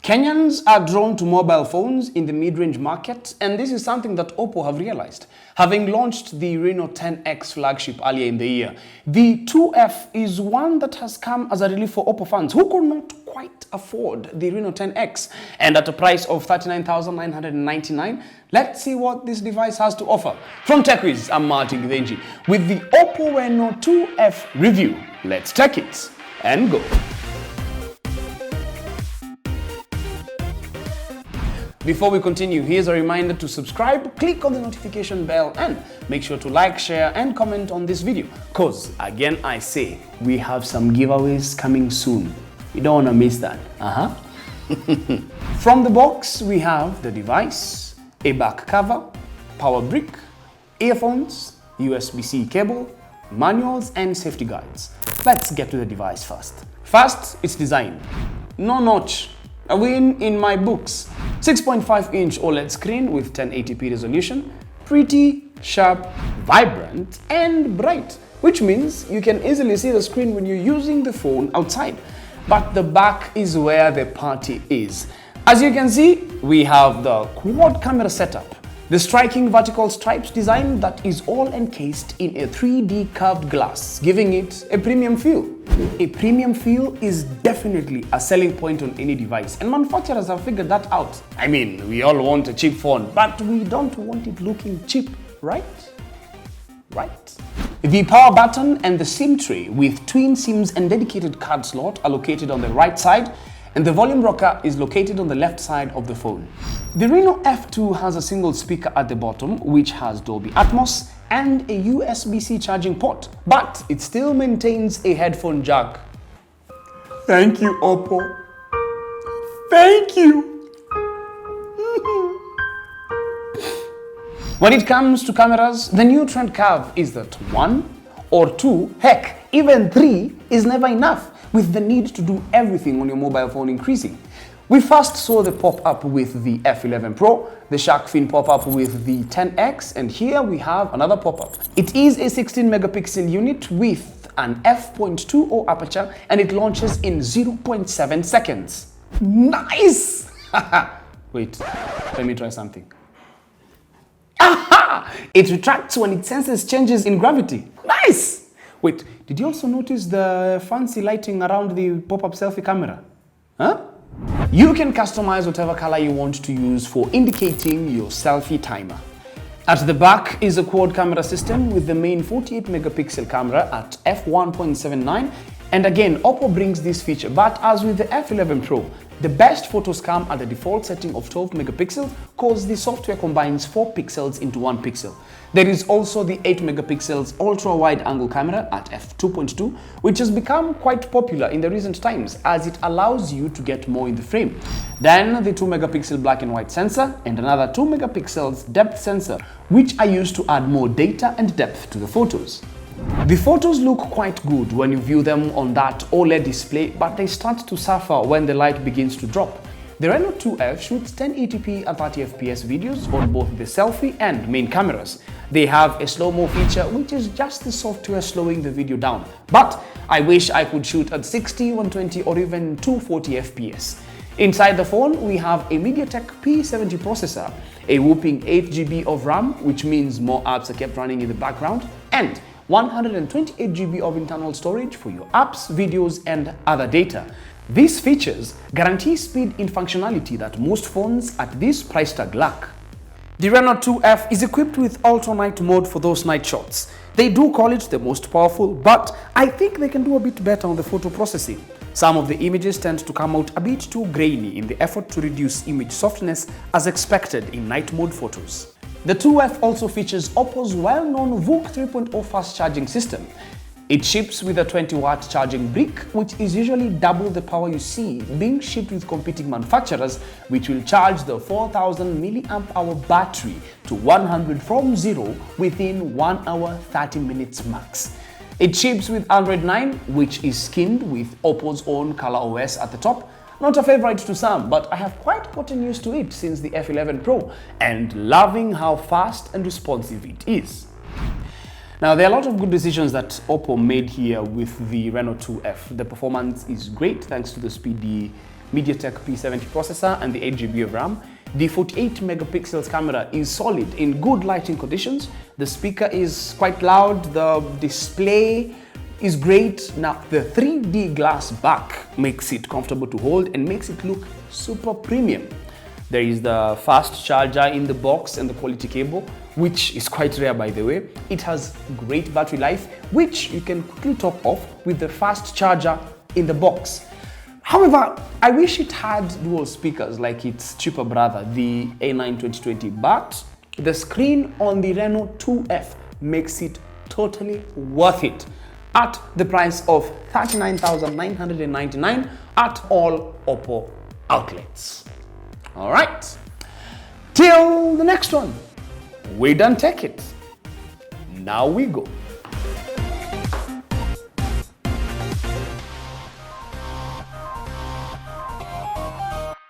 Kenyans are drawn to mobile phones in the mid-range market, and this is something that OPPO have realized. Having launched the Reno 10X flagship earlier in the year, the 2F is one that has come as a relief for OPPO fans who could not quite afford the Reno 10X. And at a price of $39,999, let's see what this device has to offer. From Techweez, I'm Martin Gidenji with the OPPO Reno 2F review. Let's take it and go. Before we continue, here's a reminder to subscribe, click on the notification bell, and make sure to like, share, and comment on this video. Cause, again I say, we have some giveaways coming soon. You don't want to miss that. From the box, we have the device, a back cover, power brick, earphones, USB-C cable, manuals, and safety guides. Let's get to the device first. First, its design. No notch. A win in my books. 6.5-inch OLED screen with 1080p resolution. Pretty, sharp, vibrant, and bright, which means you can easily see the screen when you're using the phone outside. But the back is where the party is. As you can see, we have the quad camera setup. The striking vertical stripes design that is all encased in a 3D curved glass, giving it a premium feel. A premium feel is definitely a selling point on any device, and manufacturers have figured that out. I mean, we all want a cheap phone, but we don't want it looking cheap, right? Right? The power button and the SIM tray with twin SIMs and dedicated card slot are located on the right side, and the volume rocker is located on the left side of the phone. The Reno F2 has a single speaker at the bottom, which has Dolby Atmos and a USB-C charging port, but it still maintains a headphone jack. Thank you, OPPO. Thank you. When it comes to cameras, the new trend curve is that 1 or 2, heck, even 3 is never enough, with the need to do everything on your mobile phone increasing. We first saw the pop-up with the F11 Pro, the shark fin pop-up with the 10X, and here we have another pop-up. It is a 16 megapixel unit with an f.20 aperture, and it launches in 0.7 seconds. Nice! Wait, let me try something. Aha! It retracts when it senses changes in gravity. Nice! Wait, did you also notice the fancy lighting around the pop-up selfie camera? Huh? You can customize whatever color you want to use for indicating your selfie timer. At the back is a quad camera system with the main 48 megapixel camera at f1.79, and again OPPO brings this feature, but as with the F11 Pro, the best photos come at the default setting of 12 megapixels cause the software combines 4 pixels into 1 pixel. There is also the 8 megapixels ultra-wide angle camera at f2.2, which has become quite popular in the recent times as it allows you to get more in the frame. Then the 2 megapixel black and white sensor and another 2 megapixels depth sensor, which are used to add more data and depth to the photos. The photos look quite good when you view them on that OLED display, but they start to suffer when the light begins to drop. The Reno 2F shoots 1080p and 30fps videos on both the selfie and main cameras. They have a slow-mo feature, which is just the software slowing the video down. But I wish I could shoot at 60, 120 or even 240 fps. Inside the phone, we have a MediaTek P70 processor, a whopping 8GB of RAM, which means more apps are kept running in the background, and 128GB of internal storage for your apps, videos, and other data. These features guarantee speed in functionality that most phones at this price tag lack. The Reno 2F is equipped with Ultra Night mode for those night shots. They do call it the most powerful, but I think they can do a bit better on the photo processing. Some of the images tend to come out a bit too grainy in the effort to reduce image softness as expected in night mode photos. The 2F also features OPPO's well-known VOOC 3.0 fast charging system. It ships with a 20-watt charging brick, which is usually double the power you see being shipped with competing manufacturers, which will charge the 4000 mAh battery to 100 from 0 within 1 hour 30 minutes max. It ships with Android 9, which is skinned with OPPO's own Color OS at the top. Not a favorite to some, but I have quite gotten used to it since the F11 Pro and loving how fast and responsive it is. Now, there are a lot of good decisions that OPPO made here with the Reno 2F. The performance is great thanks to the speedy MediaTek P70 processor and the 8GB of RAM. The 48 megapixels camera is solid in good lighting conditions. The speaker is quite loud. The display is great. Now, the 3D glass back makes it comfortable to hold and makes it look super premium. There is the fast charger in the box and the quality cable, which is quite rare, by the way. It has great battery life, which you can quickly top off with the fast charger in the box. However, I wish it had dual speakers like its cheaper brother, the A9 2020, but the screen on the Reno 2F makes it totally worth it at the price of 39,999 at all OPPO outlets. All right, till the next one, we done take it. Now we go.